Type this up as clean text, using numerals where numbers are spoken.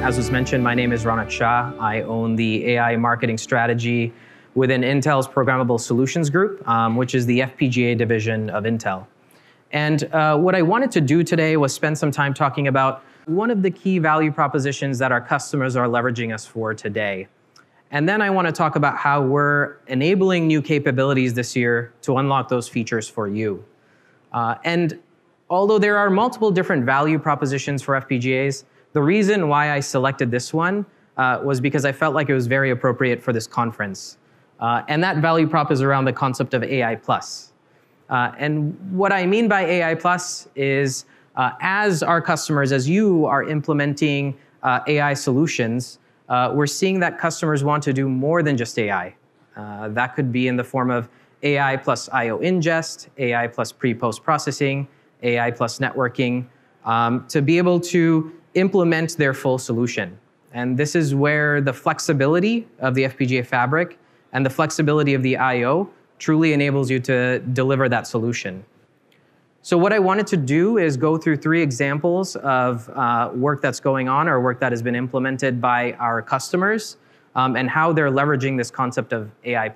As was mentioned, my name is Ronak Shah. I own the AI marketing strategy within Intel's Programmable Solutions Group, which is the FPGA division of Intel. And what I wanted to do today was spend some time talking about one of the key value propositions that our customers are leveraging us for today. And then I want to talk about how we're enabling new capabilities this year to unlock those features for you. And although there are multiple different value propositions for FPGAs, the reason why I selected this one was because I felt like it was very appropriate for this conference. And that value prop is around the concept of AI+. And what I mean by AI+ is as our customers, as you are implementing AI solutions, we're seeing that customers want to do more than just AI. That could be in the form of AI plus I/O ingest, AI plus pre-post processing, AI plus networking, to be able to implement their full solution. And this is where the flexibility of the FPGA fabric and the flexibility of the I/O truly enables you to deliver that solution. So what I wanted to do is go through 3 examples of work that's going on or work that has been implemented by our customers and how they're leveraging this concept of AI+.